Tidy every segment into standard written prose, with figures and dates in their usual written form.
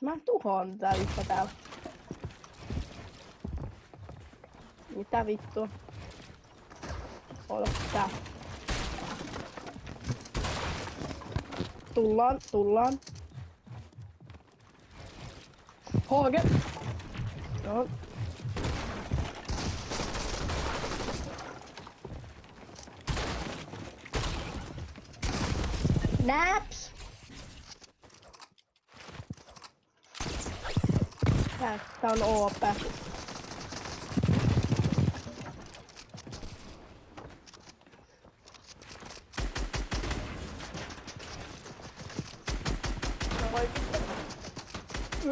Mä tuhoan tää yhtä täällä. Mitä vittua? Ota tää. Tullaan. Hage! Joo. Naps! Tää on OP.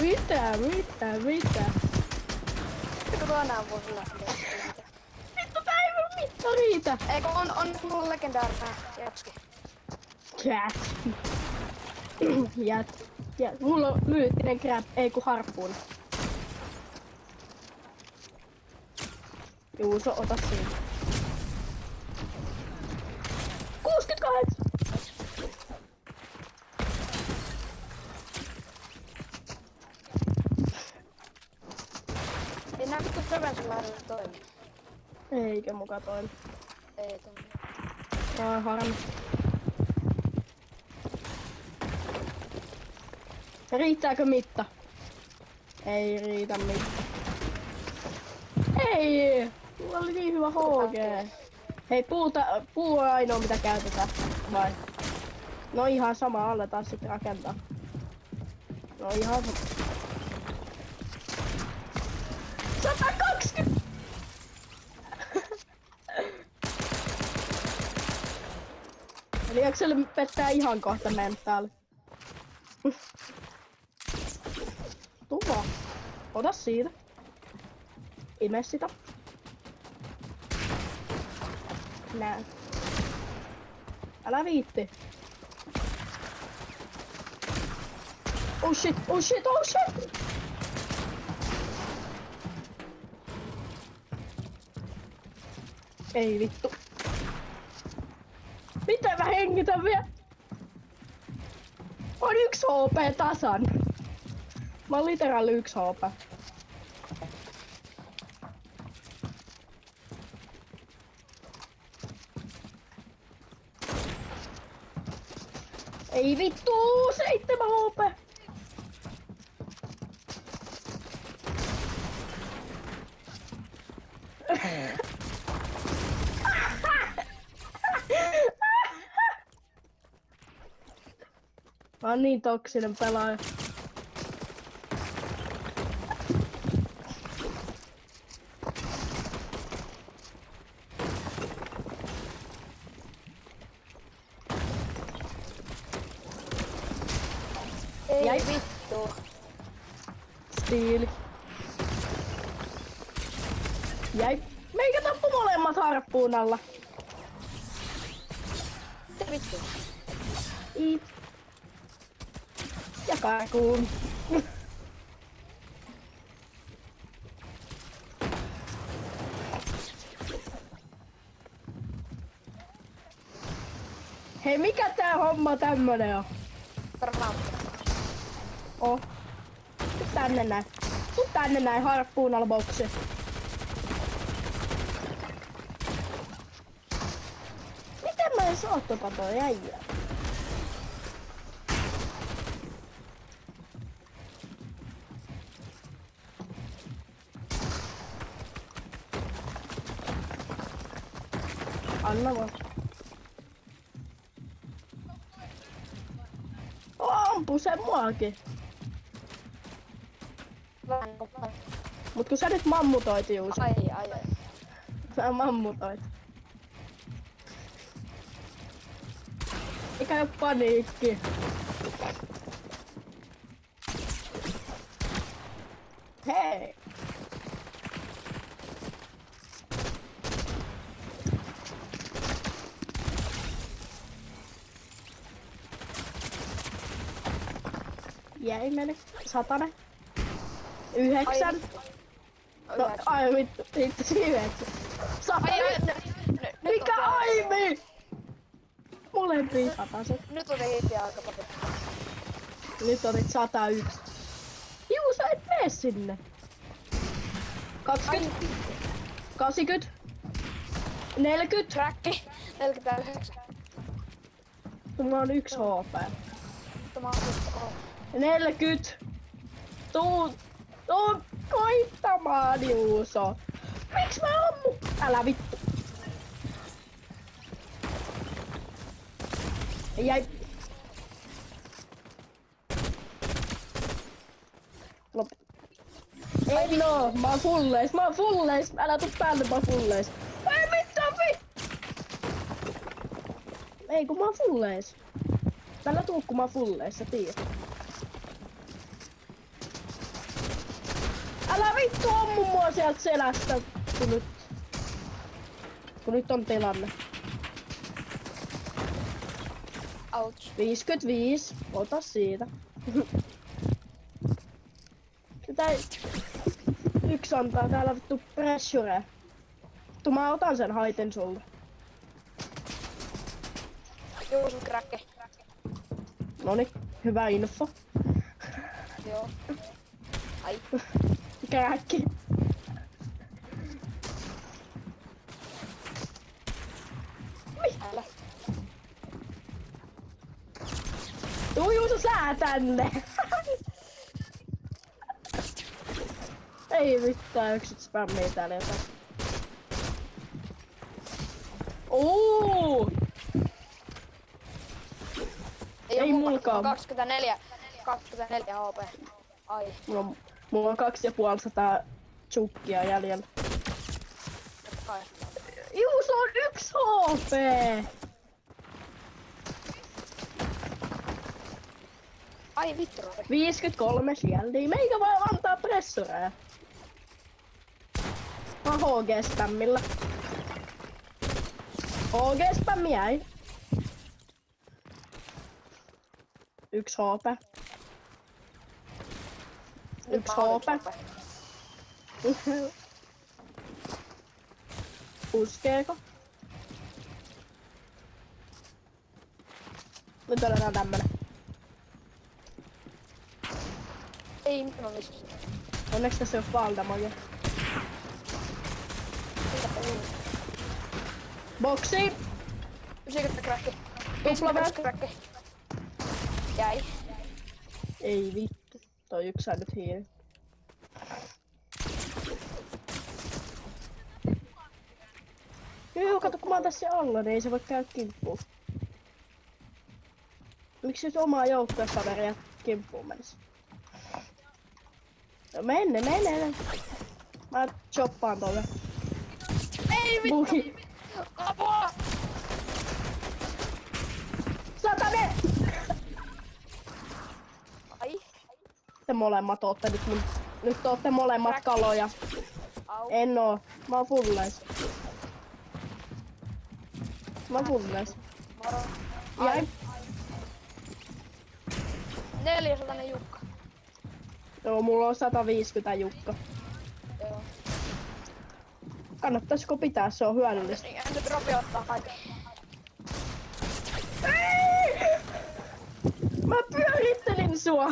Mitä? Vittu tuonaan vuosilla. Vittu tää ei mitään riitä! Eikö on mulla legendaarinen jätski? Käski. Ja mulla on myyttinen crab, ei ku harppuun. Juuso, ota siinä. 68! Ei nää vittu prevention toimi. Eikö muka toimi? Ei toimi. Harmi. Riittääkö mitta? Ei riitä mitta. Ei! Mulla oli niin hyvä HG. Hei, puu on ainoa mitä käytetään. Vai? No ihan sama, aletaan sitten rakentaa. No ihan sama. 120! Eli Akseli pettää ihan kohta mentaali. Tuva. Ota siitä. Ime sitä. Nää. Älä viitti. Oh shit. Ei vittu. Mitä mä hengitän vielä? On 1 HP tasan. Mä oon literaali 1 HP. Ei vittu, 7 HP. Mä oon niin toksinen pelaaja. Ei Jäi. vittu. Stiili. Jäi. Meikä tappu molemmat harppuun alla. Mitä vittu? Ja karkuun. Hei, mikä tää homma tämmönen on? Varmaan. Oh. Tuu tänne näin harppuun alla boksi. Miten mä en saa tota toi äijää? Anna vaan. Ampu se muakin. Mut kun sä nyt mammutoit Juuso. Ai. Sä mammutoit. Eikä oo paniikki. Hei! Jäi mene. 100. 9. No, ai vittu, 9. 100. Mikä aimi? Molempia 100. Nyt oli hitti aika paljon. Nyt otit 101. Juu, sä et mene sinne. 20. 80. 40. Kräkki. 49. Mulla on 1 HP. Tämä on nyt 40. Tuu koittamaan, Juuso. Miks mä ammu? Älä vittu. Jäi. Lop. Ei no, mä oon fulleis. Älä tuu päälle, mä oon fulleis. Ei mitään Ei kun mä oon fulleis. Älä tuu kun mä oon fulleis, sä tiedät. Älä vittu ammu mua sieltä selästä, kun nyt on tilanne. ouch. 55, ota siitä. Sitä yksi antaa täällä vittu pressure. Vittu mä otan sen haiten sulta. Juuso kräkki. Noni, hyvä info. Joo. Ai. Kräkki. Älä. Tuu Juuso sää tänne. Ei mitään, yksit spämmii täällä jotain. Ei mulkaan. 24 HP. Ai. Mulla on 250 chukkia jäljellä. Kai. Juuso on 1 HP! Ai vittu Rory. 53 siellä, niin meikä voi antaa pressureja. Mä oon HG-spämmillä. HG-spämmi jäi. 1 HP. 1 HP. Puskeeko? Nyt otetaan tämmönen. Ei mitä mä vissin. Onneksi tässä ei oo valtamagia. Boksi! 90 kräkki. Tuplaväät. 50 kräkki. Jäi. Ei vittu. Toi yksi sai nyt hiiri. Joo, kato kun mä oon tässä alla, niin ei se voi käydä kimppuun. Miksi nyt omaa joukkuekaveria kimppuun menisi? No mene. Mä choppaan tolle. Ei vittu. Bugi. Apua. Satane! Ai. Te molemmat ootte nyt ootte molemmat kaloja. Au. En oo. Mä oon fullais. Mä oon fullais. Moro. Jäi. 400 Jukka. Joo, mulla on 150 Jukka. Joo. Kannattaisiko pitää, se on hyödyllistä. Ja nyt Robi ottaa kaiken. Ei! Mä pyörittelin sua!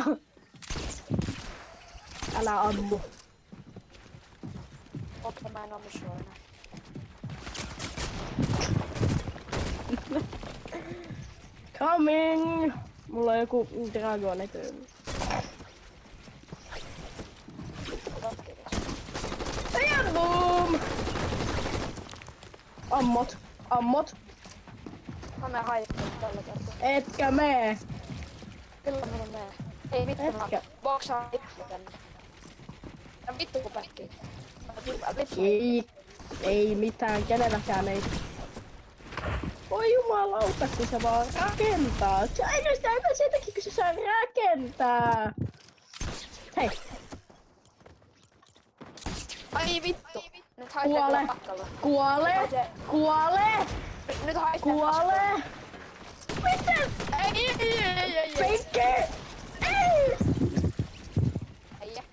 Älä ammu. Okei, mä en ammu sua enää. Coming! Mulla on joku dragoni tyyli. Ja boom! Ammot. Mä menen haikkuun tällä kertaa. Etkä mee. Kyllä mä menen. Ei vittu mä Etkä. boksaan vittu tänne. Ja vittu kun päkkii. Vittu. Ei mitään, kenelläkään ei. Voi jumalauta, kun se vaan rakentaa. Se ainoastaan sen takia, kun se saa rakentaa. Hei, Ai vittu. Nyt haisee kyllä pakkalla. kuole! Nyt haisee Kuole! Miten? Ei. Peikki! Ei! Äijä.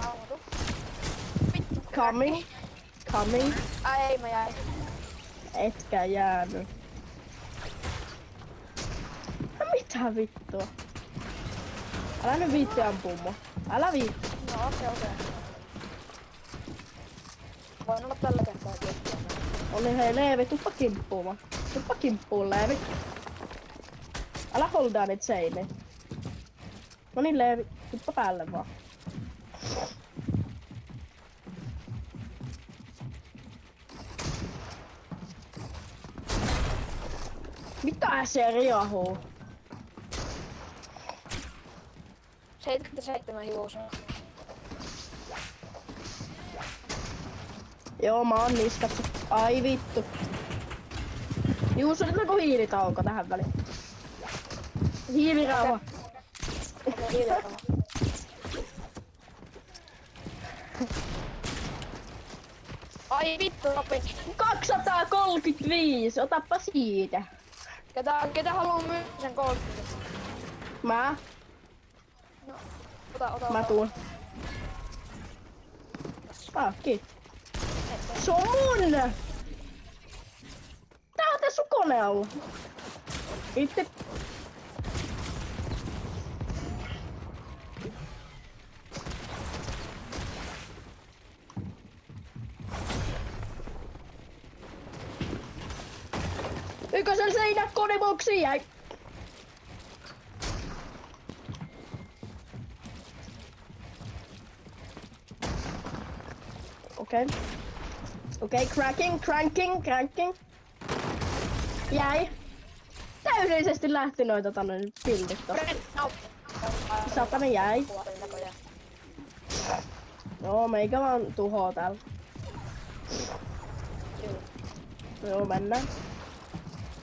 Rauhoitu. Vittu. Coming. Ai mä jäin. Etkä jäänyt. Mitä vittua? Älä nyt viitti ampua mua. Älä viitti. No okei. Voin olla tällä kertaa tiettyä. Oli hei Leevi, tuppa kimppuun. Tuppa kimppuun Leevi. Älä holdaa niitä seiniä. No niin Leevi, tuppa päälle vaan. Mitä se riahuu? 77 juusoa. Joo, mä oon niskattu. Ai vittu. Juuso, otetaanko hiilitauko tähän väliin? Hiilirauha. Okei, hiilirauha. Ai vittu, Robi. 235, otappa siitä. Ketä haluu myydä sen 30? Mä No, ota. Mä tuun. Kiitos. Se on mun! Tää on tää sun kone alla. Itse... Ykkösen seinä koneboksiin jäi. Okei, cranking. Jäi. Täydellisesti lähti noita pildit tosta. Satanen jäi. Joo, meikä vaan tuhoo täällä. Joo, mennään.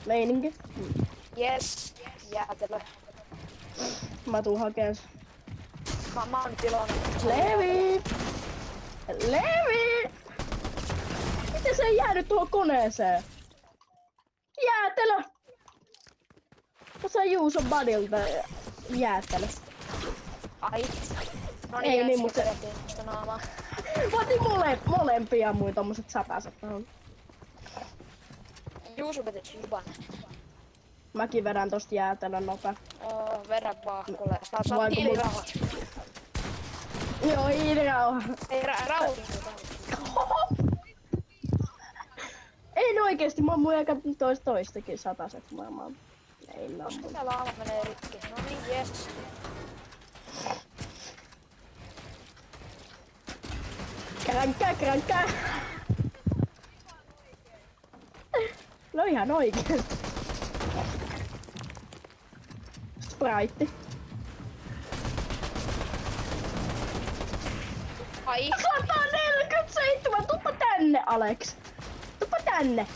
Meininki. Yes, jäätelö. Mä tuun hakeen. Mä oon tilannut. Levi! Miten se ei jäänyt tuohon koneeseen? Jäätelö! Mä sain Juuson badilta jäätelö. Ai. No Ei niin, mutta se... Sitä naamaa. Mä otin molempia muita tommoset sataset. Juuso vetit luvan. Mäkin vedän tosta jäätelön nopea. Vedä vaan, kuule. Saat Voinko hiilirauha. Joo, hiilirauha. Ei rauhoitu. Ei oikeesti, mä oon mun aika toistakin sataset maailmaan. Ei Koska nammu. tää laava menee rikki. No niin, jes. Kränkkää. No ihan oikein. Sprite. Ai. 147, tuppa tänne Alex. Tuppa tänne.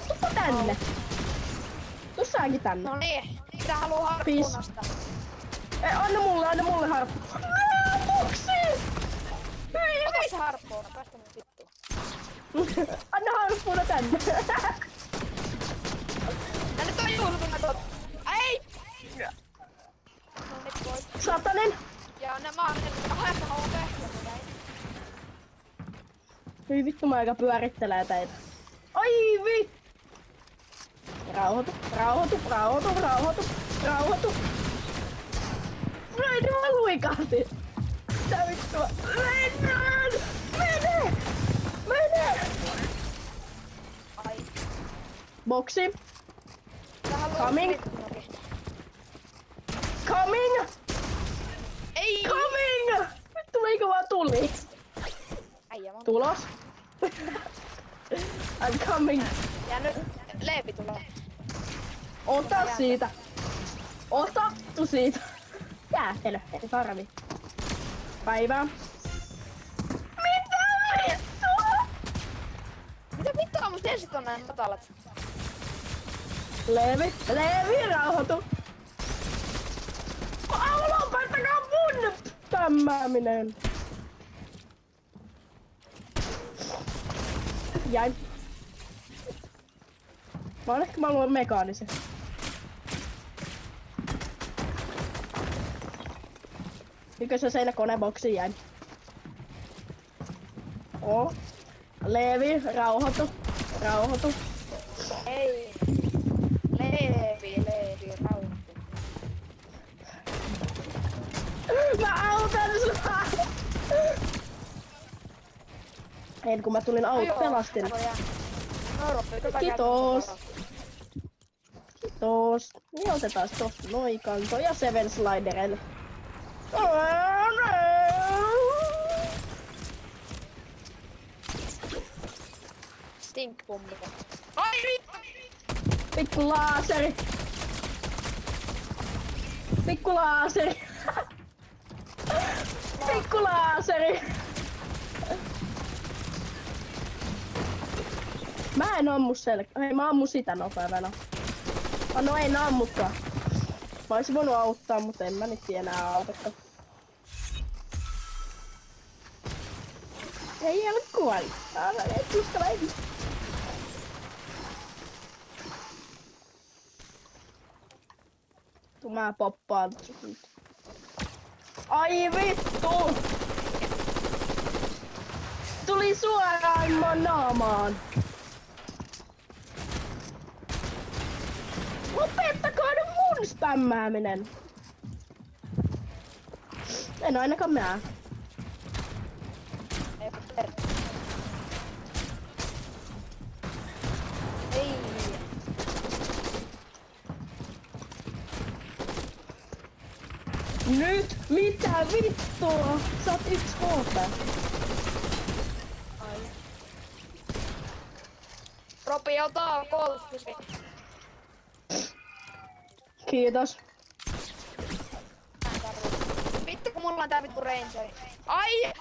Tuu säkin tänne. No niin. Mitä haluu harppunasta? Anna mulle harppu. Muksi! Ota se harppuuna, päästä mun vittuun. Anna harppuna tänne. Ja nyt on juurtunut tot. Ei! No nyt pois. Satanen. Ja mä oon haesta haluan pehtiä. Hyi vittu, mä aika pyörittelee teitä. Ai vittu. Rauhoitu. Mä luikahti. Tää vittua. Mene! Ai. Boksi. Tää haluaa Coming. Ei! Vittu, meikö vaan tuli? Äijä monta. Tulos. I'm coming. Ja nyt Leevi tulee. Ota siitä. Otattu siitä. Jäätelö, ei tarvi. Päivää. Mitä vittua? Mitä vittua mun sensit on näin matalat? Leevi, rauhoitu. Lopettakaa mun tämmääminen. Jäin. Mä luon mekaanisen. Ykkösen seinä koneboksiin jäin. Leevi, rauhoitu. Ei. Leevi, rauhoitu. Mä En kun mä tulin pelastin. Kiitos. Kiitos. Niin otetaan tosta noin kanto ja Seven Sliderille. Stink-pommi. Ai vittu! Pikku laaseri. Pikku laaseri. Pikku laaseri. Mä en ammu Hei, mä ammun sitä nopeamana. No ei ammukaan. Mä oisin voinut auttaa, mutta en mä nyt enää autakaan. Ei ole kuoli. Ei. Mä poppaan. Ai vittu! Tuli suoraan mun naamaan. Lopettakaa nyt mun spämmääminen. En ainakaan mä. Ei. Nyt? Mitä vittua? Sä oot 1 HP. Ai. Ropi, ota golfisi. Kiitos. Vittu kun mulla on tää vittu rangeri. Ai.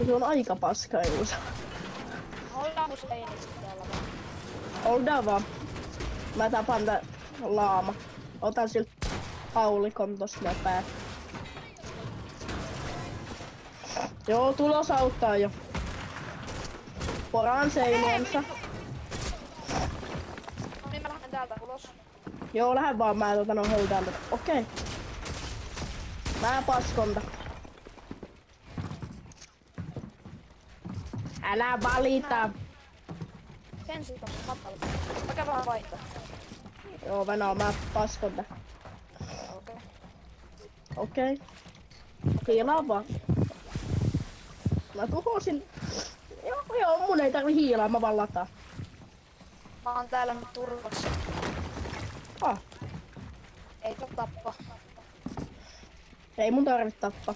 Se on aika paska Juusa. Ollaan mun seinissä täällä vaan. Ollaan vaan. Mä tapan tää laama. Otan siltä haulikon tossa nopea. Joo, tulos auttaa jo. Poraan seiniensä. No niin mä lähden täältä ulos. Joo, lähde vaan, mä holdaan tätä. Okei. Mä paskonta. Älä valita. Sen siitä on matalla. Mä käyn vähän vaihtaa. Joo, Venä, mä paskonta. Okei. Okei. Hiilaa vaan. Mä tuhosin. Joo, mun ei tarvi hiilaa, mä vaan lataan. Mä oon täällä nyt turvassa. Ei tappa. Ei mun tarvitse tappaa.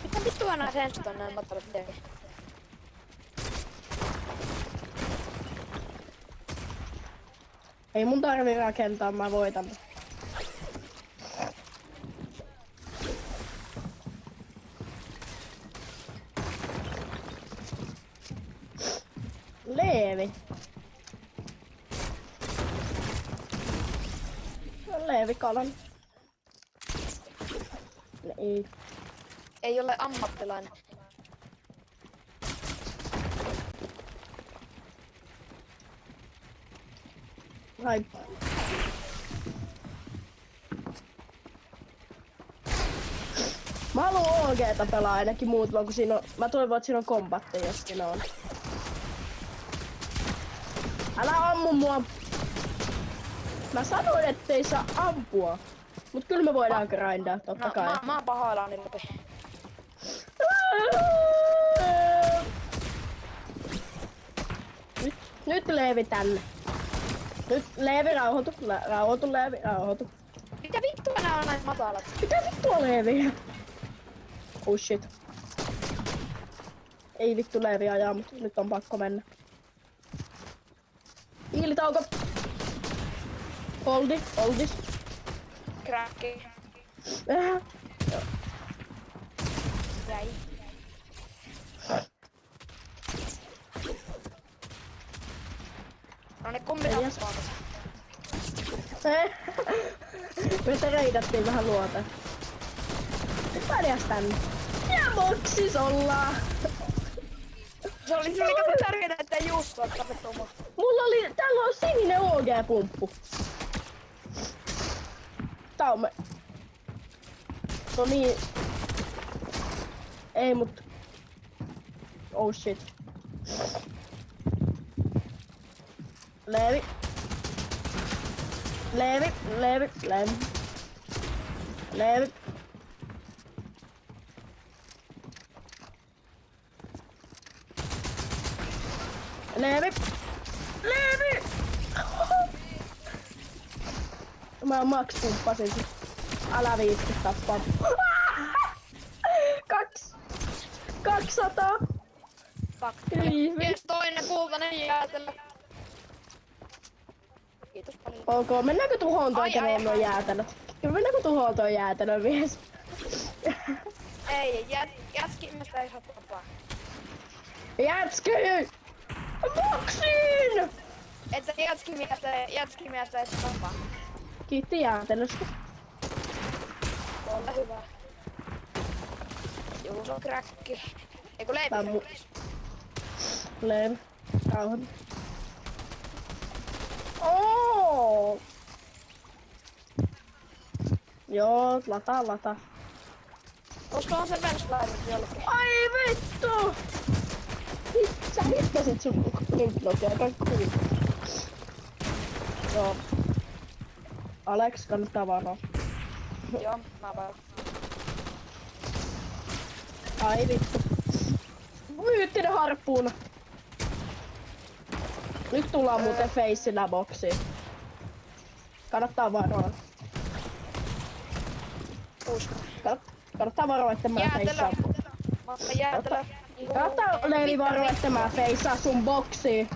Mitä vittua nää sensut on näin matalat tekee? Ei mun tarvi rakentaa, mä voitan. Leevi. Leevikalan. Ei. Ei ole ammattilainen. Hai. Mä haluun OG:tä pelaa ainakin muutama, kun siinä on... Mä toivon, että siinä on kombatti, jos siinä on. Älä ammu mua! Mä sanoin, ettei saa ampua. Mut kyllä me voidaan grindaa, totta kai. Mä oon pahoillani läpi. Nyt Leevi tänne. Nyt Leevi rauhoitu, rauhoitu Leevi, rauhoitu. Mitä vittua nää on näin matalat? Mitä vittua Leevi? Oh shit. Ei vittu Leevi ajaa, mut nyt on pakko mennä. Hiilitauko. Holdis. Kräkki. Räi. No ne kombinaattomat. Me se reidattiin vähän luoteen. Nyt pärjäs tänne. Ja boksis ollaan. Se oli kato tärkeää, ettei Jussu oo tapettu mua. Täällä on sininen OG-pumppu. Tää on me... No niin. Ei mut... Oh shit. Leevi. Leevi! Leevi! Mä Max pumppasin sit. Älä viitti tappaa. 200! Leevi! Jes, toinen kultainen jäätelö. Kiitos paljon. Ok, mennäänkö tuhoon toi kenellä on jäätelöt? Mennäänkö tuhoon toi jäätelö mies? Ei, jätskimmästä ei saa tapaa. Jätski! Boksiin! Että jätskimiestä ei saa tapaa. Kiitti jäätelöstä. Ole hyvä. Juus on kräkki. Eiku Leevi. Leevi. Rauhan. Oh! Joo, lata. Koska on se benchlight jollekin. Ai vittu! Sä hittäsit sun linklotia aika hyvin. Joo. Alex, kannattaa varoa. Joo, mä vaan. Ai vittu. Myyttinen harppuuna. Nyt tullaan muuten feissillä boksiin. Kannattaa varoa. Usko. Kannattaa varoa, että mä feissaan. Vasta jäätelö. Kannattaa Leevi varoa, että mä feissaan sun boksiin.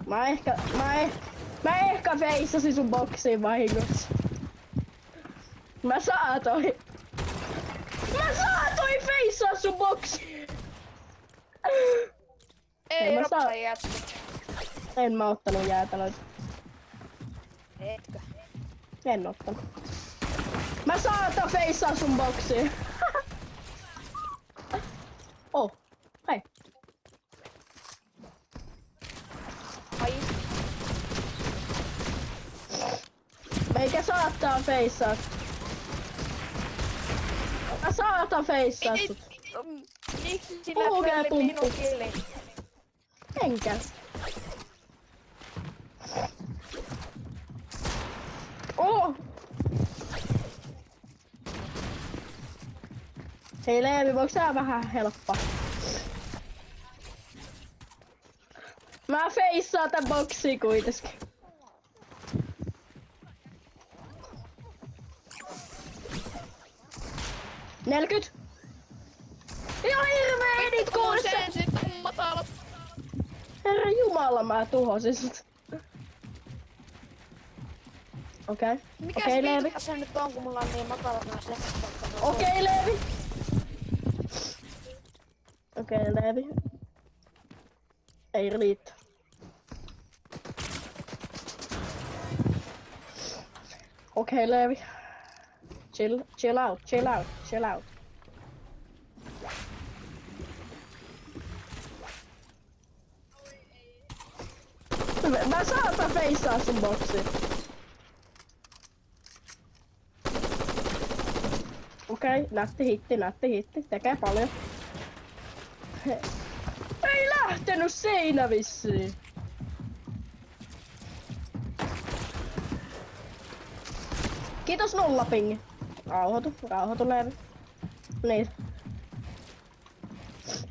Mä ehkä feissasin sun boksiin vahingossa. Mä saatoin feissaa sun boksiin. Ei ropsa jätskit. En mä ottanut jäätelöitä. Etkö? En ottanut. Mä saatan feissaa sun boksiin. Oh, hei. Ai. Meikä saattaa feissaa. Mä saatan feissaa sut. Miksi sinä Puhukää pellit pumppu. minun killin? Enkä. Oh! Hei Leevi, voiko tää vähän helppoa? Mä feissaan tän boksiin kuitenkin. Nelkyt! Ihan hirvee edit kuussa! Sen sitten matalat. Herra jumala, mä tuhosin sut. Okei. Mikäs Okei, Leevi. viitukka se nyt on, kun mulla on niin matalat nää sekastot? Okei, Leevi. Okei, Leevi. Ei riitä. Okei, Leevi. Chill out. Mä saatan feissaa sun boksiin. Okei, nätti hitti. Tekee paljon. Ei lähtenyt seinä vissiin. Kiitos nollapingi. Rauhoitu Leevi. Niin.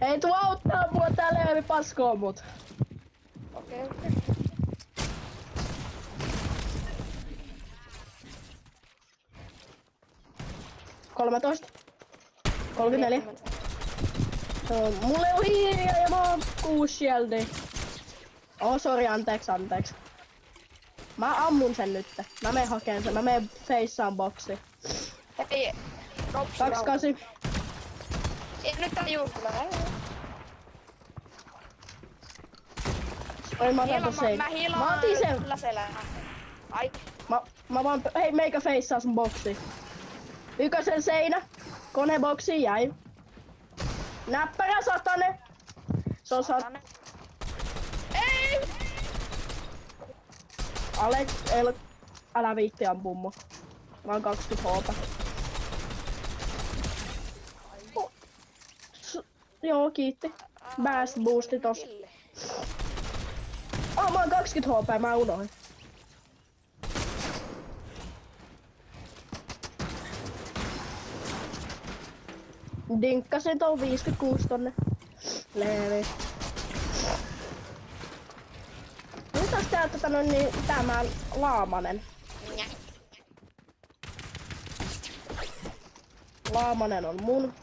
Ei tuu auttaa mua tää Leevi paskoo mut. Okei. 13. 34. Mulle on hiiriä ja mä oon 6 shieldia. Oh, sori, anteeksi. Mä ammun sen nyt. Mä menen hakeen sen. Mä menen feissaan boksiin. Hei, 28. Ei nyt tää juuri tulee. Oi, mä otan sen. Mä hiilaan Mä otin sen. kyllä selää. Ai. Mä vaan... Hei, meikä feissaa sun boksiin. Ykösen seinä. Koneboksiin jäi. Näppärä satane. Se on Satane. Ei! Alex, älä viitti ampua mua. Mä oon 20 HP. Oh. Joo, kiitti. Bast boosti tossa. Oh, mä oon 20 HP, mä unohdin. Dinkkasin tuon 56 tonne. Leevi. niin tämä Laamanen. Nä. Laamanen on mun.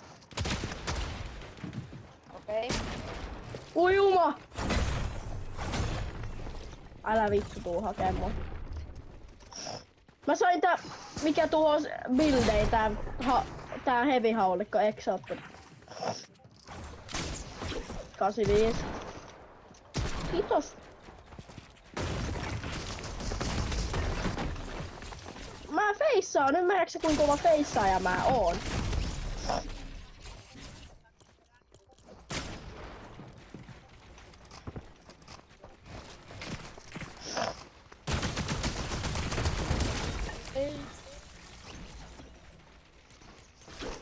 Okei. Ujuma! Älä vittu tuu hakee mua. Mä sain mikä tuo buildei, tää heavy haulikko Exalted. 85. Kiitos. Mä feissaan, ymmärräksä kuinka kova feissaaja mä oon?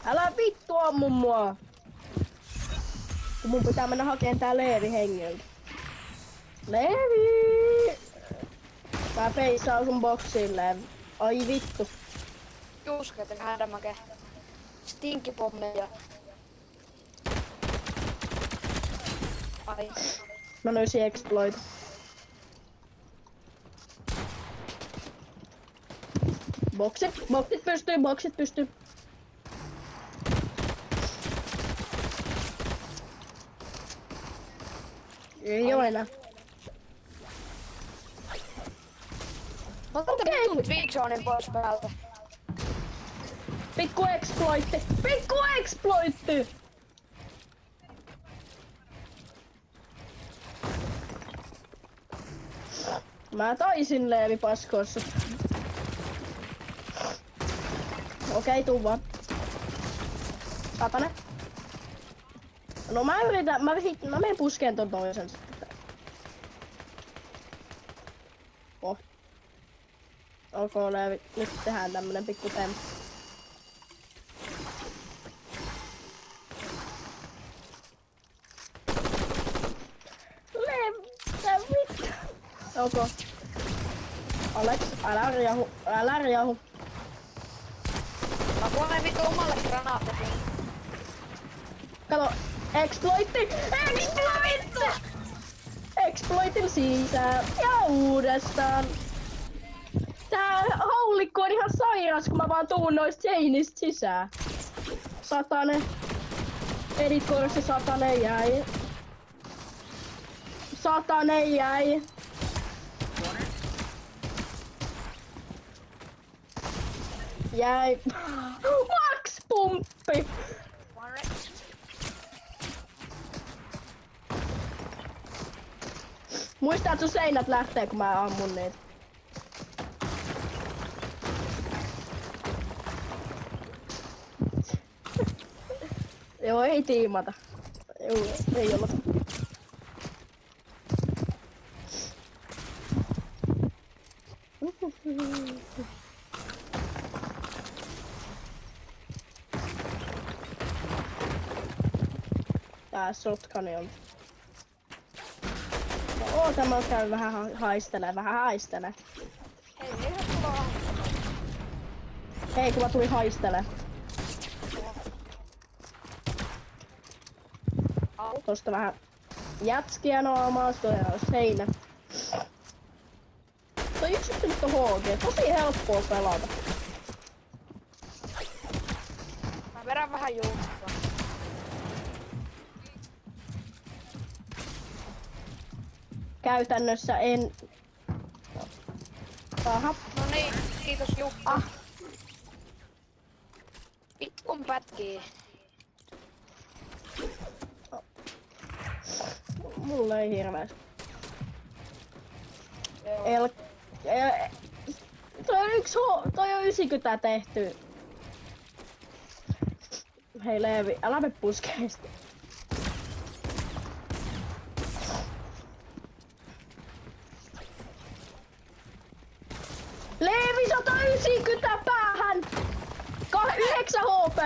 Älä vittu ammu mua! Kun mun pitää mennä hakeen tää Leevi hengiltä. Leevi! Mä feissaan sun boksille. Ai vittu. Juuska, että hädämäke. Stinkipommeja. Ai. Mä löysin exploit. Boksit pystyy. Ei oo enää. Mä otan vitun Twigzonin pois päältä. Pikku exploitti! Mä taisin Leevi paskoissa. Okei, tuu vaan. Satane. No mä menen puskeen ton toisen sitten. Oh. Olkoon Leevi, nyt tehdään tämmönen pikku temppu. Leevi, mitä? Olkoon. Alex, älä riahu. Mä puolen vittu omalle granaatin. Kato, exploitti! Exploitin sisään ja uudestaan. Tää haulikko on ihan sairas, kun mä vaan tuun noista seinistä sisään. Satane. Editkorsi satane jäi. Satane jäi. Jäi. Max pumppi! Muista, että sun seinät lähtee, kun mä ammun niitä. Joo, ei tiimata. Joo, ei olla. Tää sotkani on. Oota, mä käyn vähän haistele. Hei, ihan sulla on. Hei, kun mä tulin haistele. Tosta vähän jätskiä naamaa, toi on seinä. Toi yksi nyt on HG, tosi helppoa pelata. Mä vedän vähän juustoa. Käytännössä en... Aha. No niin, kiitos Jukka. Vitkun pätkii. Mulla ei hirveästi. Joo. Toi on 90 tehty. Hei Leevi, älä me puskeista. Leevi 190 päähän! 9 HP!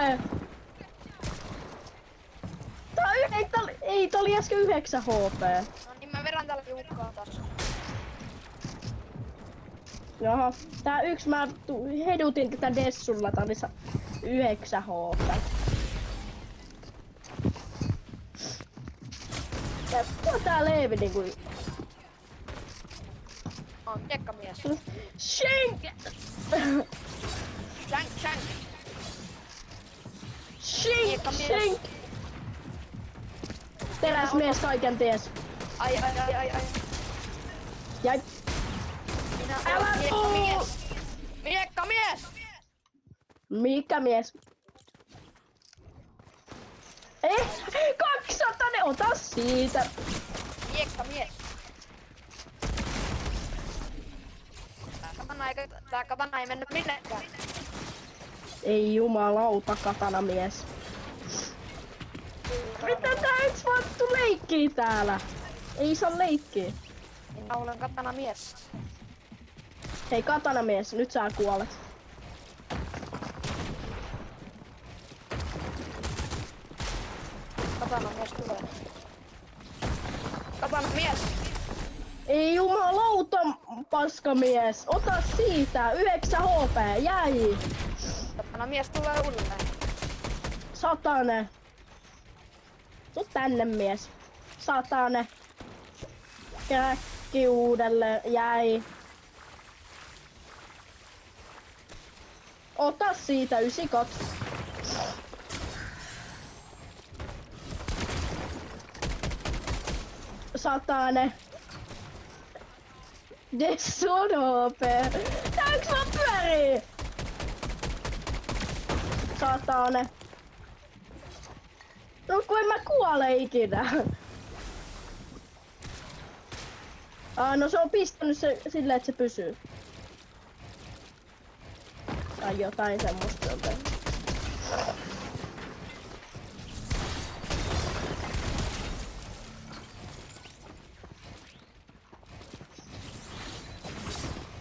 Ei, tää oli äsken 9 HP. No niin, mä vedän tällä Jukkaa taas. Jaha, tää yksi mä hedutin tätä Dessulla, tää oli 9 HP. Ja tää Leevi niinku... On miekkamies. Shank! Shank, shank. Shank! Miekkamies. Shank! Teräsmies kaiken ties. Ai. Jäi. Minä Älä olen miekkamies. Miekkamies! Mikä mies? 200, ota siitä. Miekkamies. Tää katana ei mennyt minnekään. Ei jumalauta, katanamies. Mitä tää yks vattu leikkii täällä? Ei saa leikkiä. Minä olen katanamies. Hei katanamies, nyt sä kuolet. Katanamies tulee. Katanamies! Ei jumalauta, paskamies. Ota siitä, 9 HP, jäi. Katanamies tulee uudelleen. 100. Tuu tänne mies. 100. Kräkki uudelleen, jäi. Ota siitä 92. Satane. Desson HP. Tääks vaan pyörii? Satane. No kun en mä kuole ikinä. No se on pistänyt se silleen, että se pysyy. Tai jotain semmoista on tehnyt.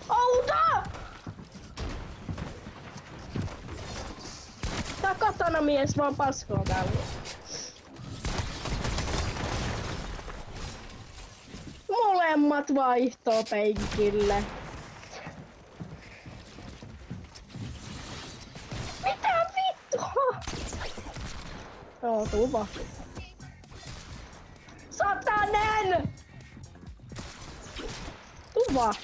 Auta! Tää katanamies vaan paskoo täällä. Molemmat vaihtoo penkille. Mitä vittua? Joo, tuu vaan. Satanen! Tuu vaan.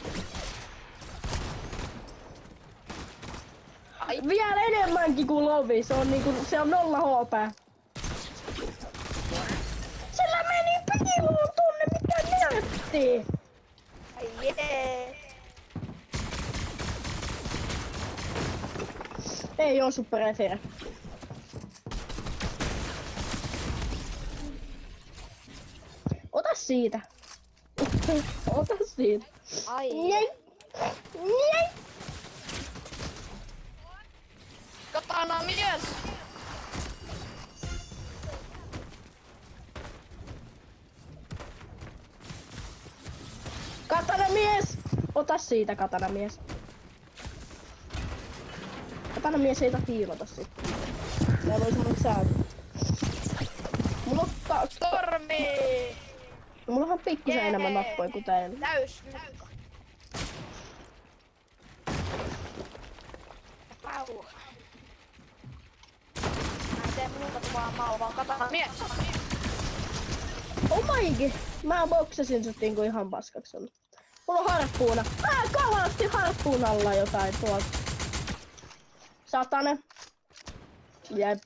Ai. Vielä enemmänkin kuin lovi, se on 0 HP. Sillä meni piiloon tonne, mikä näytti. Ai jee. Ei oo superefire. Ota siitä. Ota siitä. Ai. Njei. Njei. Katanamies! Katanamies! Ota siitä, katanamies. Katanamies ei hiilata sitten. Täällä oli semmonen sääntö. Mulla on Stormi! Mullahan pikkusen enemmän nappoja kuin teillä. Täys. Vau. Mä en tee muuta kuin vaan vaan katanamies. Oh my god! Mä boksasin sut niinku ihan paskaksi. Mulla on harppuuna. Mä kalastin harppuun alla jotain tuolta. Satane. Jep.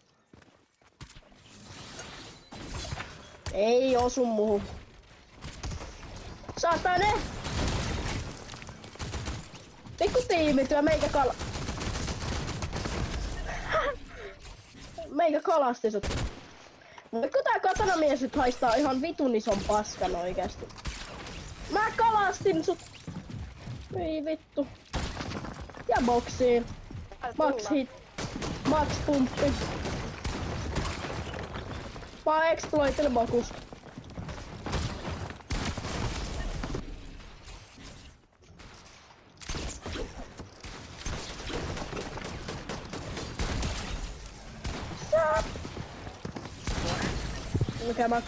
Ei osu muuhun. Satane! Pikku tiimityö, meikä kalasti sut. Mutta kun tää katanamies nyt haistaa ihan vitun ison paskan oikeesti. Mä kalastin sut! Ei vittu. Ja boksiin. Max hit. Max pumppi. Mä oon exploitil bokus. Mikä mä...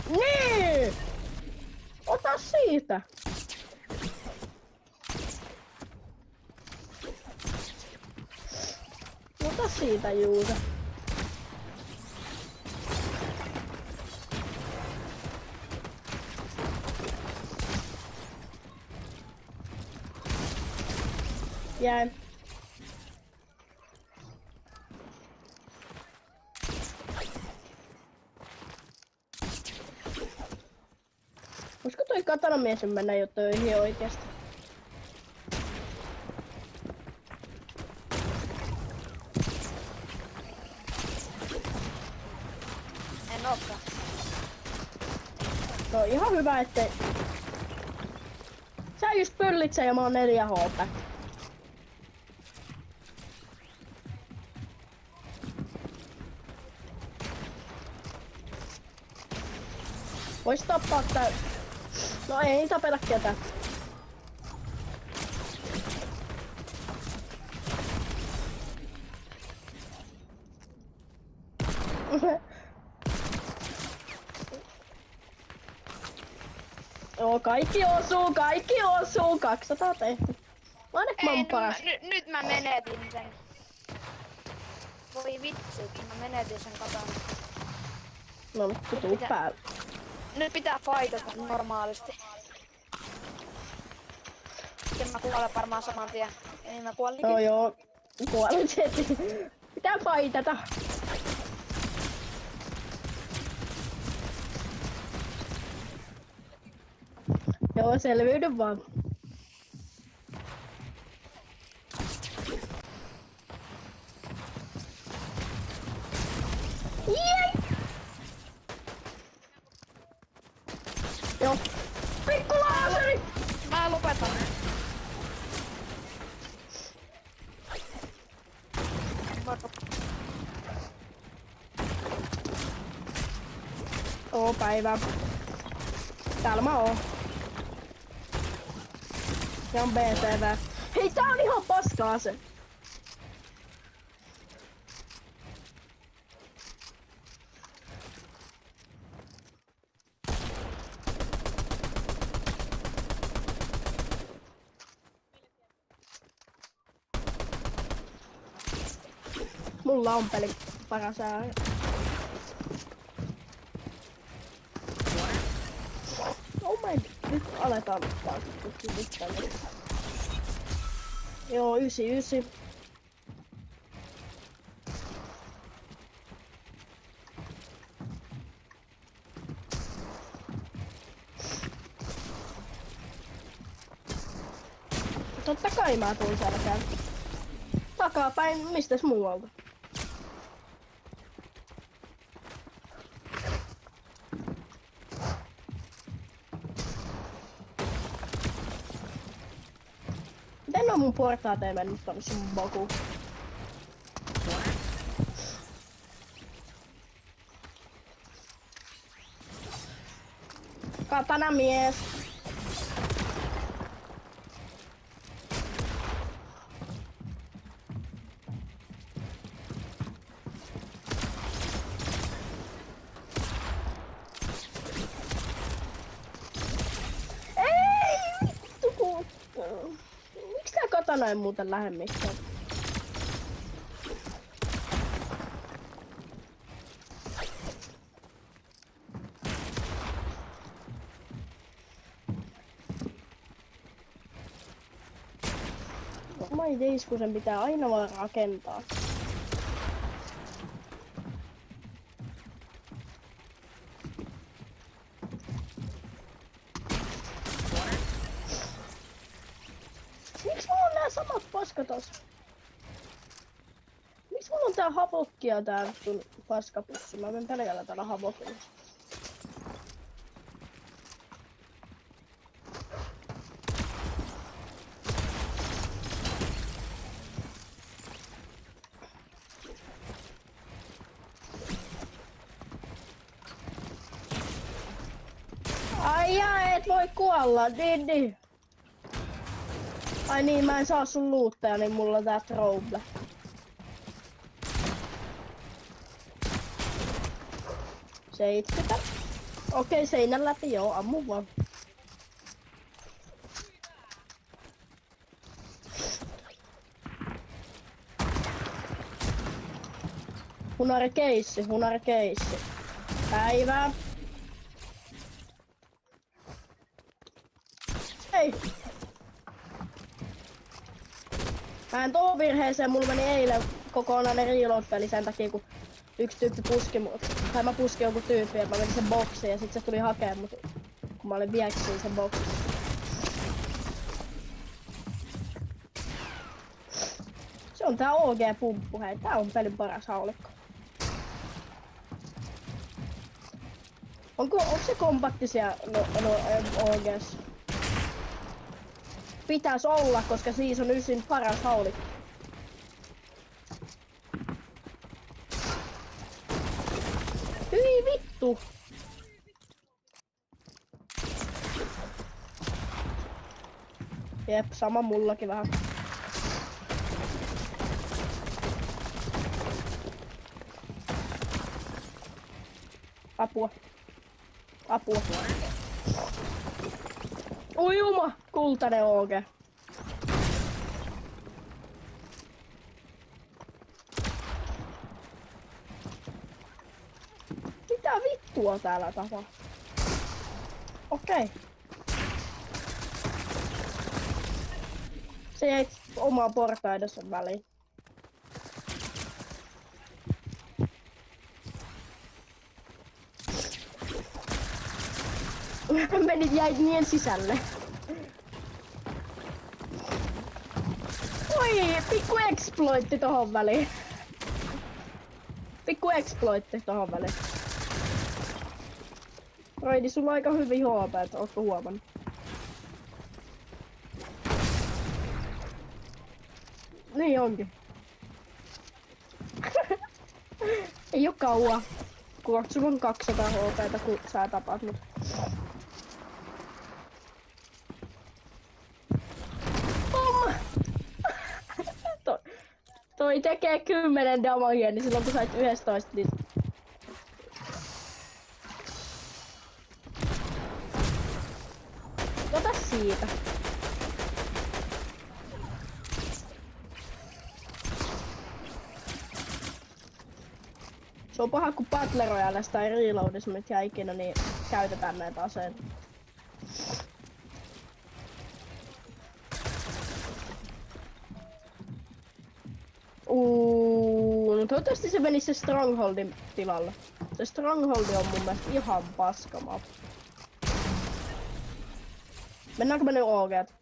Niin! Ota siitä! Ota siitä, Juuso. Jäin. Voisiko toi katanamies mennä jo töihin oikeesti? En ookaan. No ihan hyvä, ettei... Sä just pöllitsä ja mä oon 4 HP. Vois tappaa tää... No ei tapeta ketään. Joo, kaikki osuu, 200 tehty. Ainakin mä oon paras. Nyt mä menetin sen. Voi vitsi, että mä menetin sen katan. No vittu tuu päälle. Nyt pitää fightata normaalisti. Sitten mä kuolen varmaan saman tien. Niin mä kuolinkin. No joo, kuolit heti. Pitää fightata. Joo, selviydy vaan. Jee! Joo. Pikku laaseri! Mä lopetan. Oo päivä. Täällä mä oon. Ja on BTV. Hei, tää on ihan paskaa se. Mulla on peli paras ääni. Oh my, nyt aletaan taas tänne. Joo, 99. Totta kai mä tuun selkään. Takapäin, mistäs muualta? Miten on mun portaat ei mennyt tonne sun bokuun? Katana mies. Ei vittu kun... Miksi tää katana ei muuten lähde missään? My days, kun sen pitää aina vaan rakentaa. Miksi mulla on nää samat paskatos? Miksi mulla on tää havokki ja tää vittun paskapussi? Mä menen pelkällä tällä havokilla. Ai jaa, et voi kuolla, Didi. Ai niin, mä en saa sun luutteja, niin mulla on tää trouble. Seitsemätä. Okei, seinän läpi, joo, ammu vaan. Hunarikeissi. Päivää. Ei! Mä en tuohon virheeseen, mulla meni eilen kokonainen reload-peli sen takia, kun yksi tyyppi puski mut. Tai mä puskin joku tyyppi, että mä menin sen boksiin ja sit se tuli hakee mut, kun mä olin vieksiin sen boksissa. Se on tää OG-pumppu, hei. Tää on pelin paras haulikko. Onko se kompaktisia OGs? Pitäis olla, koska Season 9 paras haulikko. Hyi vittu! Jep, sama mullakin vähän. Apua. Ujuma! Kultainen OG. Mitä vittua täällä tapahtuu? Okei. Se jäi omaa portaidensa väliin. Jäit niin sisälle. Oi, pikku exploitti tohon väliin. Raidi, sulla on aika hyvin HP, ootko huomannut? Niin onkin. Ei oo kauaa. Kun sulla on 200 HP:tä, kun sä tapaat mut. Toi tekee 10 damagea, niin silloin kun sait 11, niin... Ota siitä. Se on paha kun Battle Royalesta tai Reloadissa mitkä ikinä, niin käytetään näitä aseita. No toivottavasti se menisi se Strongholdin tilalle. Se Stronghold on mun mielestä ihan paskama. Mennäänkö me nyt OG:t?